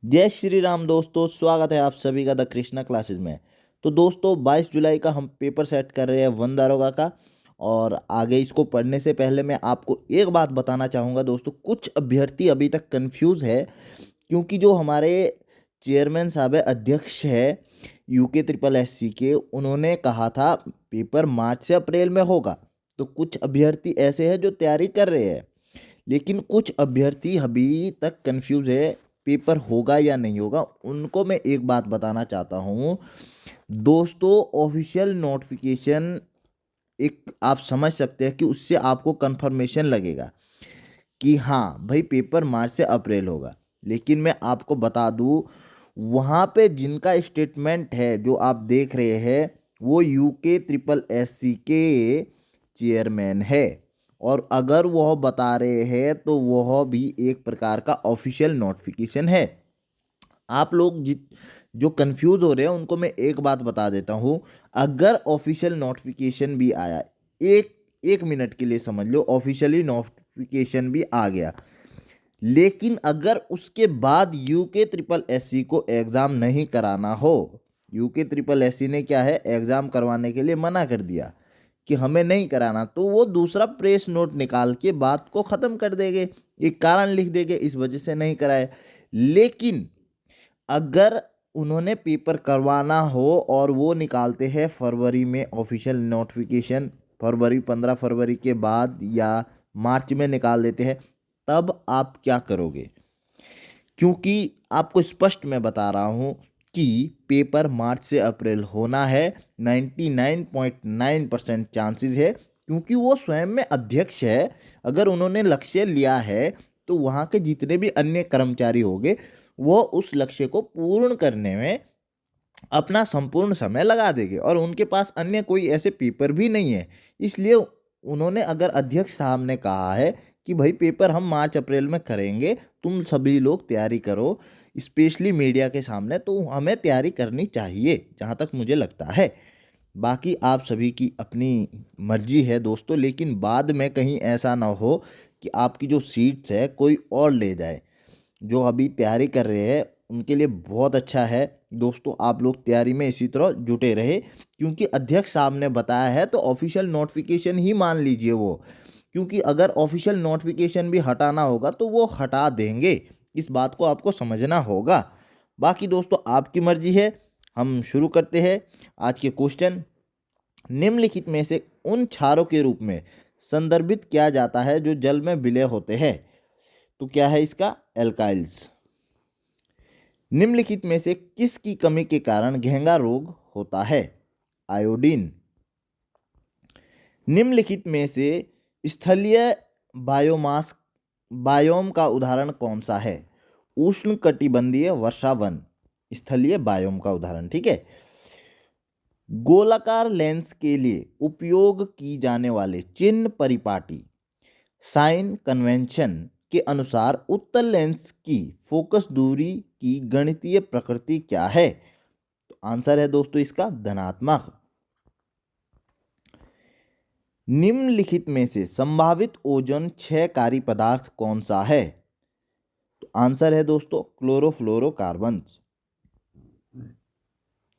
जय श्री राम दोस्तों, स्वागत है आप सभी का द कृष्णा क्लासेस में। तो दोस्तों 22 जुलाई का हम पेपर सेट कर रहे हैं वन दारोगा का। और आगे इसको पढ़ने से पहले मैं आपको एक बात बताना चाहूँगा दोस्तों, कुछ अभ्यर्थी अभी तक कंफ्यूज है क्योंकि जो हमारे चेयरमैन साहब है, अध्यक्ष है यूके ट्रिपल एससी के, उन्होंने कहा था पेपर मार्च से अप्रैल में होगा। तो कुछ अभ्यर्थी ऐसे हैं जो तैयारी कर रहे हैं, लेकिन कुछ अभ्यर्थी अभी तक कंफ्यूज है पेपर होगा या नहीं होगा। उनको मैं एक बात बताना चाहता हूँ दोस्तों, ऑफिशियल नोटिफिकेशन एक आप समझ सकते हैं कि उससे आपको कंफर्मेशन लगेगा कि हाँ भाई पेपर मार्च से अप्रैल होगा। लेकिन मैं आपको बता दूँ, वहाँ पे जिनका स्टेटमेंट है जो आप देख रहे हैं वो यूके ट्रिपल एससी के चेयरमैन है। और अगर वह बता रहे हैं तो वह भी एक प्रकार का ऑफिशियल नोटिफिकेशन है। आप लोग जो कंफ्यूज हो रहे हैं उनको मैं एक बात बता देता हूँ। अगर ऑफिशियल नोटिफिकेशन भी आया, एक एक मिनट के लिए समझ लो, ऑफिशियली नोटिफिकेशन भी आ गया, लेकिन अगर उसके बाद यूके ट्रिपल एससी को एग्ज़ाम नहीं कराना हो, यूके ट्रिपल एससी ने क्या है, एग्ज़ाम करवाने के लिए मना कर दिया कि हमें नहीं कराना, तो वो दूसरा प्रेस नोट निकाल के बात को ख़त्म कर देंगे, एक कारण लिख देंगे इस वजह से नहीं कराए। लेकिन अगर उन्होंने पेपर करवाना हो और वो निकालते हैं फरवरी में ऑफिशियल नोटिफिकेशन, फरवरी 15 फरवरी के बाद या मार्च में निकाल देते हैं, तब आप क्या करोगे? क्योंकि आपको स्पष्ट मैं बता रहा हूँ कि पेपर मार्च से अप्रैल होना है। 99.9% चांसेस है, क्योंकि वो स्वयं में अध्यक्ष है। अगर उन्होंने लक्ष्य लिया है तो वहाँ के जितने भी अन्य कर्मचारी होंगे वो उस लक्ष्य को पूर्ण करने में अपना संपूर्ण समय लगा देंगे, और उनके पास अन्य कोई ऐसे पेपर भी नहीं है। इसलिए उन्होंने, अगर अध्यक्ष साहब ने कहा है कि भाई पेपर हम मार्च अप्रैल में करेंगे, तुम सभी लोग तैयारी करो, स्पेशली मीडिया के सामने, तो हमें तैयारी करनी चाहिए जहाँ तक मुझे लगता है। बाकी आप सभी की अपनी मर्जी है दोस्तों, लेकिन बाद में कहीं ऐसा ना हो कि आपकी जो सीट्स है कोई और ले जाए। जो अभी तैयारी कर रहे हैं उनके लिए बहुत अच्छा है दोस्तों, आप लोग तैयारी में इसी तरह जुटे रहे, क्योंकि अध्यक्ष साहब ने बताया है तो ऑफिशियल नोटिफिकेशन ही मान लीजिए वो। क्योंकि अगर ऑफिशियल नोटिफिकेशन भी हटाना होगा तो वो हटा देंगे, इस बात को आपको समझना होगा। बाकी दोस्तों आपकी मर्जी है। हम शुरू करते हैं आज के क्वेश्चन। निम्नलिखित में से उन क्षारों के रूप में संदर्भित किया जाता है जो जल में विलय होते हैं। तो क्या है इसका? एल्काइल्स। निम्नलिखित में से किसकी कमी के कारण घेंगा रोग होता है? आयोडीन। निम्नलिखित में से स्थलीय बायोमास बायोम का उदाहरण कौन सा है? उष्णकटिबंधीय वर्षावन स्थलीय बायोम का उदाहरण, ठीक है। गोलाकार लेंस के लिए उपयोग की जाने वाले चिन्ह परिपाटी साइन कन्वेंशन के अनुसार उत्तल लेंस की फोकस दूरी की गणितीय प्रकृति क्या है? तो आंसर है दोस्तों इसका धनात्मक। निम्नलिखित में से संभावित ओजोन क्षयकारी पदार्थ कौन सा है? तो आंसर है दोस्तों क्लोरोफ्लोरोकार्बन।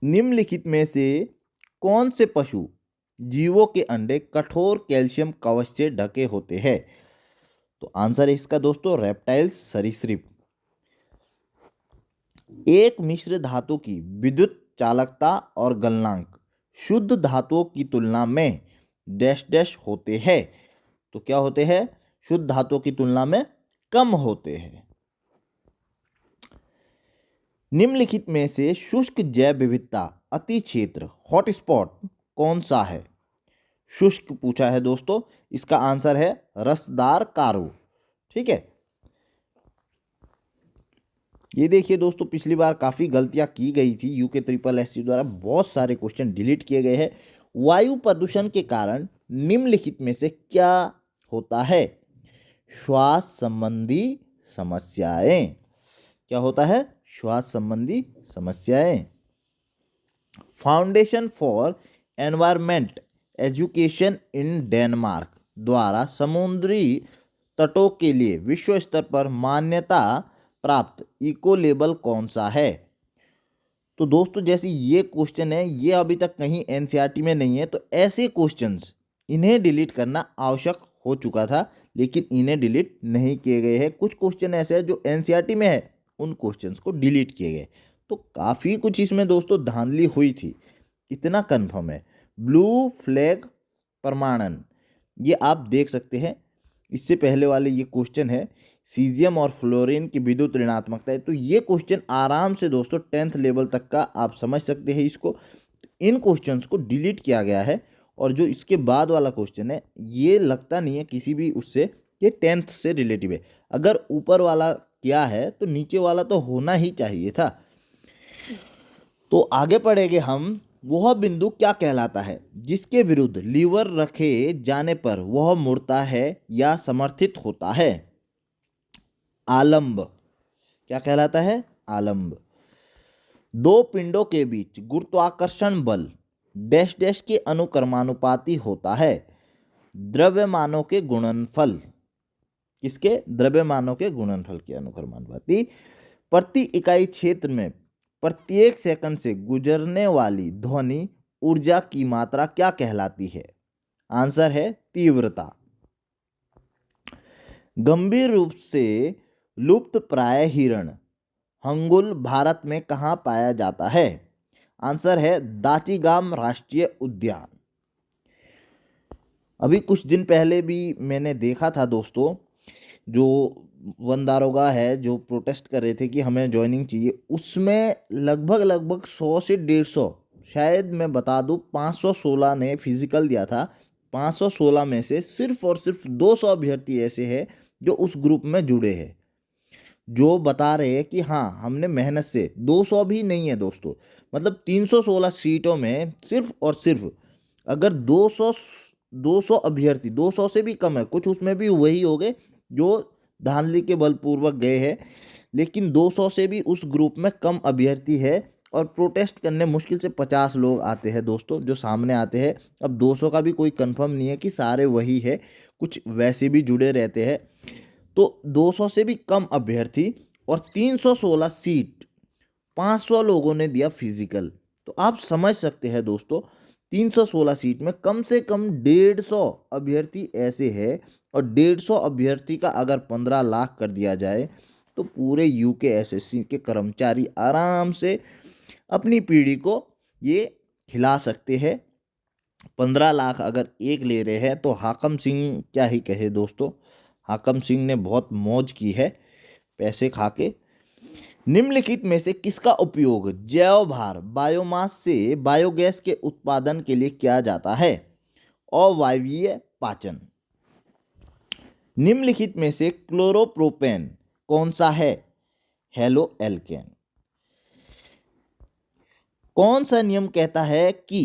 निम्नलिखित में से कौन से पशु जीवों के अंडे कठोर कैल्शियम कवच से ढके होते हैं? तो आंसर है इसका दोस्तों रेप्टाइल्स, सरीसृप। एक मिश्र धातु की विद्युत चालकता और गलनांक शुद्ध धातुओं की तुलना में डैश डैश होते हैं। तो क्या होते हैं? शुद्ध धातुओं की तुलना में कम होते हैं। निम्नलिखित में से शुष्क जैव विविधता अति क्षेत्र हॉटस्पॉट कौन सा है? शुष्क पूछा है दोस्तों, इसका आंसर है रसदार कारो, ठीक है। ये देखिए दोस्तों, पिछली बार काफ़ी गलतियां की गई थी, यूके ट्रिपल एससी द्वारा बहुत सारे क्वेश्चन डिलीट किए गए हैं। वायु प्रदूषण के कारण निम्नलिखित में से क्या होता है? श्वास संबंधी समस्याएं। क्या होता है? श्वास संबंधी समस्याएं। Foundation for environment education in Denmark द्वारा समुद्री तटों के लिए विश्व स्तर पर मान्यता प्राप्त इको लेबल कौन सा है? तो दोस्तों जैसे ये क्वेश्चन है, ये अभी तक कहीं एनसीईआरटी में नहीं है, तो ऐसे क्वेश्चंस इन्हें डिलीट करना आवश्यक हो चुका था, लेकिन इन्हें डिलीट नहीं किए गए हैं। कुछ क्वेश्चन ऐसे हैं जो एनसीईआरटी में है, उन क्वेश्चंस को डिलीट किए गए। तो काफ़ी कुछ इसमें दोस्तों धांधली हुई थी, इतना कन्फर्म है। ब्लू फ्लैग प्रमाणन, ये आप देख सकते हैं। इससे पहले वाले ये क्वेश्चन है सीजियम और फ्लोरीन की विद्युत ऋणात्मकता है। तो ये क्वेश्चन आराम से दोस्तों 10th लेवल तक का आप समझ सकते हैं इसको। इन क्वेश्चंस को डिलीट किया गया है, और जो इसके बाद वाला क्वेश्चन है ये लगता नहीं है किसी भी उससे, ये 10th से रिलेटिव है। अगर ऊपर वाला क्या है तो नीचे वाला तो होना ही चाहिए था। तो आगे पढ़ेंगे हम, वह बिंदु क्या कहलाता है जिसके विरुद्ध लीवर रखे जाने पर वह मुड़ता है या समर्थित होता है? आलंब। क्या कहलाता है? आलंब। दो पिंडों के बीच गुरुत्वाकर्षण बल डैश डैश के अनुक्रमानुपाती होता है। द्रव्यमानों के गुणनफल, किसके? द्रव्यमानों के गुणनफल के अनुक्रमानुपाती। प्रति इकाई क्षेत्र में प्रत्येक सेकंड से गुजरने वाली ध्वनि ऊर्जा की मात्रा क्या कहलाती है? आंसर है तीव्रता। गंभीर रूप से लुप्त प्राय हिरण हंगुल भारत में कहाँ पाया जाता है? आंसर है दाचीगाम राष्ट्रीय उद्यान। अभी कुछ दिन पहले भी मैंने देखा था दोस्तों, जो वन दारोगा है जो प्रोटेस्ट कर रहे थे कि हमें ज्वाइनिंग चाहिए, उसमें लगभग लगभग 100 से 150, शायद मैं बता दूं 516 ने फिजिकल दिया था। 516 में से सिर्फ और सिर्फ 200 अभ्यर्थी ऐसे हैं जो उस ग्रुप में जुड़े हैं, जो बता रहे हैं कि हाँ हमने मेहनत से, 200 भी नहीं है दोस्तों, मतलब 316 सीटों में सिर्फ और सिर्फ अगर 200 अभ्यर्थी, 200 से भी कम है, कुछ उसमें भी वही हो गए जो धांधली के बलपूर्वक गए हैं, लेकिन 200 से भी उस ग्रुप में कम अभ्यर्थी है। और प्रोटेस्ट करने मुश्किल से 50 लोग आते हैं दोस्तों जो सामने आते हैं। अब 200 का भी कोई कंफर्म नहीं है कि सारे वही है, कुछ वैसे भी जुड़े रहते हैं। तो 200 से भी कम अभ्यर्थी और 316 सीट, 500 लोगों ने दिया फिजिकल। तो आप समझ सकते हैं दोस्तों 316 सीट में कम से कम 150 अभ्यर्थी ऐसे हैं, और 150 अभ्यर्थी का अगर 15 लाख कर दिया जाए तो पूरे यूकेएसएससी के कर्मचारी आराम से अपनी पीढ़ी को ये खिला सकते हैं। 15 लाख अगर एक ले रहे हैं तो हाकम सिंह क्या ही कहे दोस्तों, हाकम सिंह ने बहुत मौज की है पैसे खा के। निम्नलिखित में से किसका उपयोग जैव भार बायोमास से बायोगैस के उत्पादन के लिए किया जाता है? अवायवीय पाचन। निम्नलिखित में से क्लोरोप्रोपेन कौन सा है? Halo alkane. कौन सा नियम कहता है कि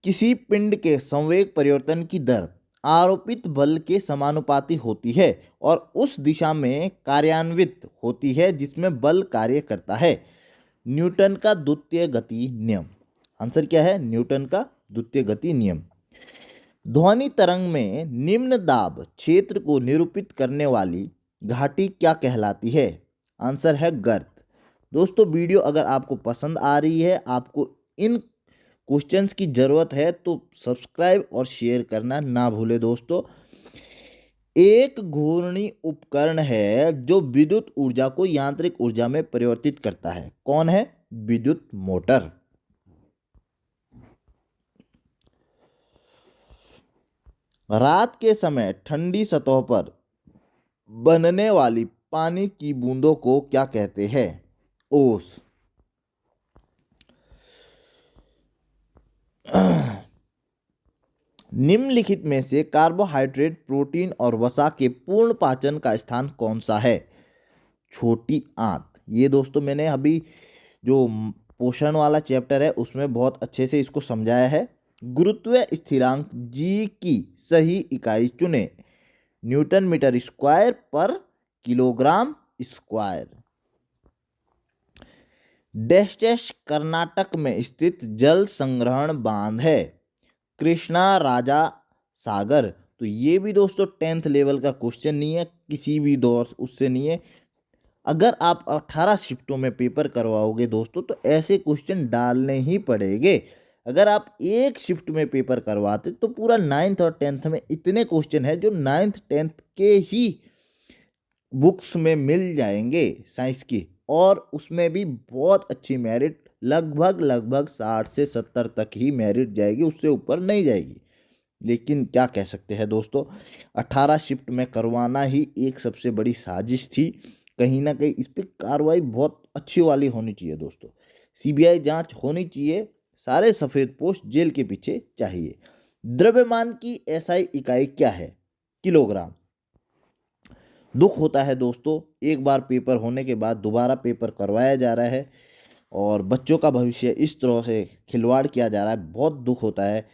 किसी पिंड के संवेग परिवर्तन की दर आरोपित बल के समानुपाती होती है और उस दिशा में कार्यान्वित होती है जिसमें बल कार्य करता है? न्यूटन का द्वितीय गति नियम। आंसर क्या है? न्यूटन का द्वितीय गति नियम। ध्वनि तरंग में निम्न दाब क्षेत्र को निरूपित करने वाली घाटी क्या कहलाती है? आंसर है गर्त। दोस्तों वीडियो अगर आपको पसंद आ रही है, आपको इन क्वेश्चंस की ज़रूरत है, तो सब्सक्राइब और शेयर करना ना भूले दोस्तों। एक घूर्णी उपकरण है जो विद्युत ऊर्जा को यांत्रिक ऊर्जा में परिवर्तित करता है, कौन है? विद्युत मोटर। रात के समय ठंडी सतह पर बनने वाली पानी की बूंदों को क्या कहते हैं? ओस। निम्नलिखित में से कार्बोहाइड्रेट, प्रोटीन और वसा के पूर्ण पाचन का स्थान कौन सा है? छोटी आंत। ये दोस्तों मैंने अभी जो पोषण वाला चैप्टर है उसमें बहुत अच्छे से इसको समझाया है। गुरुत्व स्थिरांक जी की सही इकाई चुने। न्यूटन मीटर स्क्वायर पर kilogram square. Dash dash Karnataka में स्थित जल संग्रहण बांध है? कृष्णा राजा सागर। तो ये भी दोस्तों 10th लेवल का क्वेश्चन नहीं है, किसी भी दौर उससे नहीं है। अगर आप 18 शिफ्टों में पेपर करवाओगे दोस्तों तो ऐसे क्वेश्चन डालने ही पड़ेंगे। अगर आप एक शिफ्ट में पेपर करवाते तो पूरा 9th और 10th में इतने क्वेश्चन है जो 9th 10th के ही बुक्स में मिल जाएंगे साइंस की, और उसमें भी बहुत अच्छी मेरिट, लगभग लगभग 60 से 70 तक ही मेरिट जाएगी, उससे ऊपर नहीं जाएगी। लेकिन क्या कह सकते हैं दोस्तों, 18 शिफ्ट में करवाना ही एक सबसे बड़ी साजिश थी। कहीं ना कहीं इस पर कार्रवाई बहुत अच्छी वाली होनी चाहिए दोस्तों। सीबीआई जांच होनी चाहिए, सारे सफ़ेद पोस्ट जेल के पीछे चाहिए। द्रव्यमान की एसआई इकाई क्या है? किलोग्राम। दुख होता है दोस्तों, एक बार पेपर होने के बाद दोबारा पेपर करवाया जा रहा है और बच्चों का भविष्य इस तरह से खिलवाड़ किया जा रहा है, बहुत दुख होता है।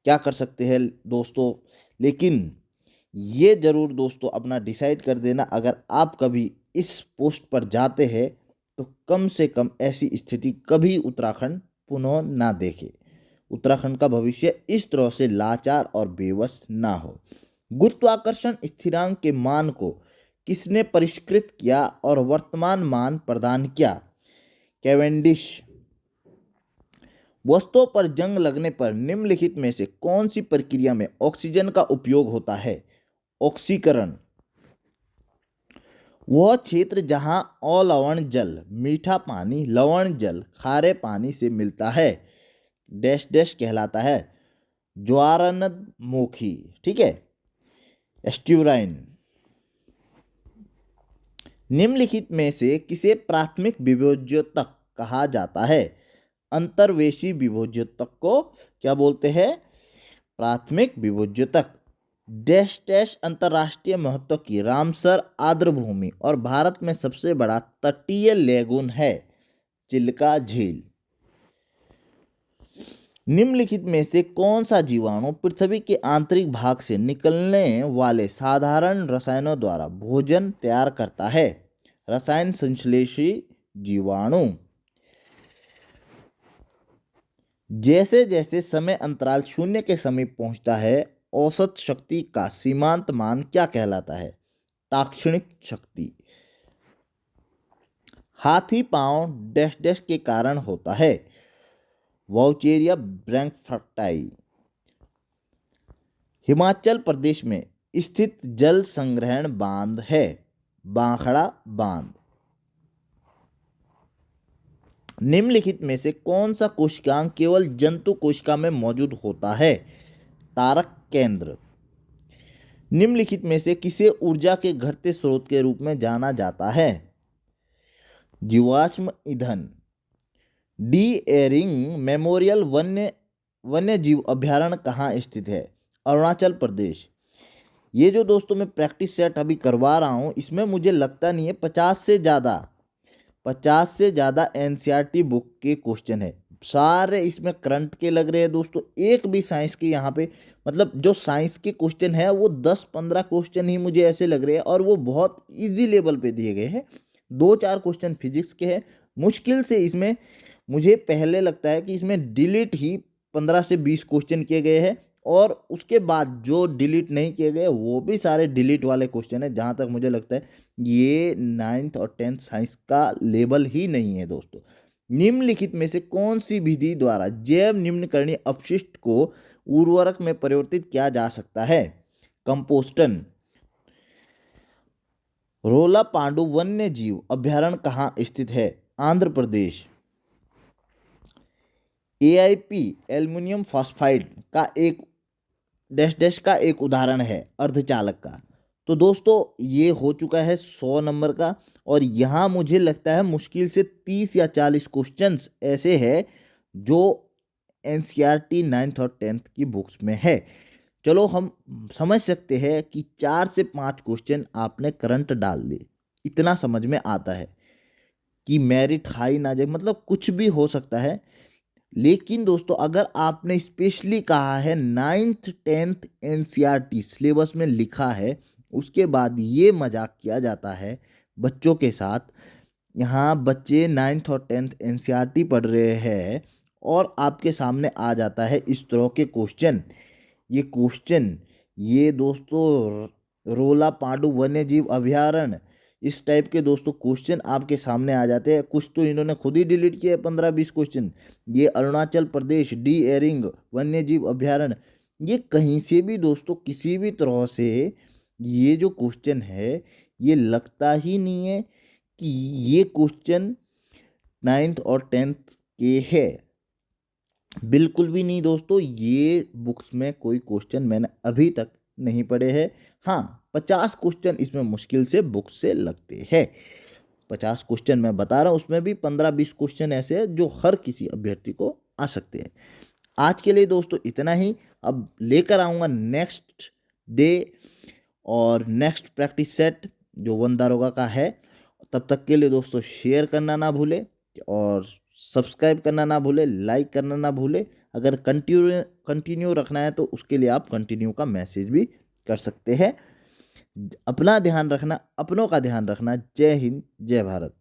क्या कर सकते हैं दोस्तों, लेकिन ये ज़रूर दोस्तों अपना डिसाइड कर देना, अगर आप कभी इस पोस्ट पर जाते हैं तो कम से कम ऐसी स्थिति कभी उत्तराखंड पुनः ना देखे, उत्तराखंड का भविष्य इस तरह से लाचार और बेबस ना हो। गुरुत्वाकर्षण स्थिरांक के मान को किसने परिष्कृत किया और वर्तमान मान प्रदान किया? कैवेंडिश। वस्तुओं पर जंग लगने पर निम्नलिखित में से कौन सी प्रक्रिया में ऑक्सीजन का उपयोग होता है? ऑक्सीकरण। वह क्षेत्र जहां अलवण जल मीठा पानी, लवण जल खारे पानी से मिलता है, डैश डैश कहलाता है ज्वारनदमुखी। ठीक है, एस्ट्यूराइन। निम्नलिखित में से किसे प्राथमिक विभोज्योतक कहा जाता है? अंतर्वेशी विभोज्योतक को क्या बोलते हैं? प्राथमिक विभोज्योतक। डैश डैश अंतर्राष्ट्रीय महत्व की रामसर आर्द्रभूमि और भारत में सबसे बड़ा तटीय लेगून है? चिल्का झील। निम्नलिखित में से कौन सा जीवाणु पृथ्वी के आंतरिक भाग से निकलने वाले साधारण रसायनों द्वारा भोजन तैयार करता है? रसायन संश्लेषी जीवाणु। जैसे जैसे समय अंतराल शून्य के समीप पहुंचता है, औसत शक्ति का सीमांत मान क्या कहलाता है? ताक्षणिक शक्ति। हाथी पांव डैश डैश के कारण होता है? वाउचेरिया ब्रैंकफर्टाई। हिमाचल प्रदेश में स्थित जल संग्रहण बांध है? बांखड़ा बांध। निम्नलिखित में से कौन सा कोशिकांग केवल जंतु कोशिका में मौजूद होता है? तारक केंद्र। निम्नलिखित में से किसे ऊर्जा के घटते स्रोत के रूप में जाना जाता है? जीवाश्म ईंधन। डी एरिंग मेमोरियल वन्य जीव अभ्यारण्य कहाँ स्थित है? अरुणाचल प्रदेश। ये जो दोस्तों मैं प्रैक्टिस सेट अभी करवा रहा हूँ, इसमें मुझे लगता नहीं है 50 से ज़्यादा एनसीईआरटी बुक के क्वेश्चन है, सारे इसमें करंट के लग रहे हैं दोस्तों। एक भी साइंस के यहाँ पे, मतलब जो साइंस के क्वेश्चन है वो 10-15 क्वेश्चन ही मुझे ऐसे लग रहे हैं, और वो बहुत इजी लेवल पे दिए गए हैं। 2-4 क्वेश्चन फिजिक्स के हैं। मुश्किल से इसमें मुझे पहले लगता है कि इसमें डिलीट ही 15 से 20 क्वेश्चन किए गए हैं, और उसके बाद जो डिलीट नहीं किए गए वो भी सारे डिलीट वाले क्वेश्चन है। जहाँ तक मुझे लगता है ये 9th और 10th साइंस का लेवल ही नहीं है दोस्तों। निम्नलिखित में से कौन सी विधि द्वारा जैव निम्नकरणीय अपशिष्ट को उर्वरक में परिवर्तित किया जा सकता है? कंपोस्टन। रोला पांडु वन्य जीव अभ्यारण्य कहाँ स्थित है? Andhra Pradesh. AIP aluminium phosphide का एक डैश डैश का एक उदाहरण है अर्धचालक का। तो दोस्तों ये हो चुका है 100 नंबर का, और यहाँ मुझे लगता है मुश्किल से 30 या 40 क्वेश्चंस ऐसे हैं जो एनसीईआरटी 9th और 10th की बुक्स में है। चलो हम समझ सकते हैं कि 4 से 5 क्वेश्चन आपने करंट डाल दिए, इतना समझ में आता है कि मेरिट हाई ना जाए, मतलब कुछ भी हो सकता है। लेकिन दोस्तों अगर आपने स्पेशली कहा है 9th 10th एनसीईआरटी सिलेबस में लिखा है, उसके बाद ये मजाक किया जाता है बच्चों के साथ, यहाँ बच्चे 9th और 10th एनसीईआरटी पढ़ रहे हैं और आपके सामने आ जाता है इस तरह के क्वेश्चन। ये दोस्तों रोला पांडु वन्य जीव अभ्यारण्य, इस टाइप के दोस्तों क्वेश्चन आपके सामने आ जाते हैं। कुछ तो इन्होंने खुद ही डिलीट किए 15-20 क्वेश्चन। ये अरुणाचल प्रदेश डी एरिंग वन्य जीव अभ्यारण्य, ये कहीं से भी दोस्तों किसी भी तरह से ये जो क्वेश्चन है ये लगता ही नहीं है कि ये क्वेश्चन 9th और 10th के है। बिल्कुल भी नहीं दोस्तों, ये बुक्स में कोई क्वेश्चन मैंने अभी तक नहीं पढ़े हैं। हाँ, 50 क्वेश्चन इसमें मुश्किल से बुक से लगते हैं। 50 क्वेश्चन मैं बता रहा हूँ, उसमें भी 15-20 क्वेश्चन ऐसे हैं जो हर किसी अभ्यर्थी को आ सकते हैं। आज के लिए दोस्तों इतना ही। अब लेकर आऊँगा नेक्स्ट डे और नेक्स्ट प्रैक्टिस सेट जो वन दारोगा का है। तब तक के लिए दोस्तों शेयर करना ना भूले और सब्सक्राइब करना ना भूले, लाइक करना ना भूले। अगर कंटिन्यू रखना है तो उसके लिए आप कंटिन्यू का मैसेज भी कर सकते हैं। अपना ध्यान रखना, अपनों का ध्यान रखना। जय हिंद, जय भारत।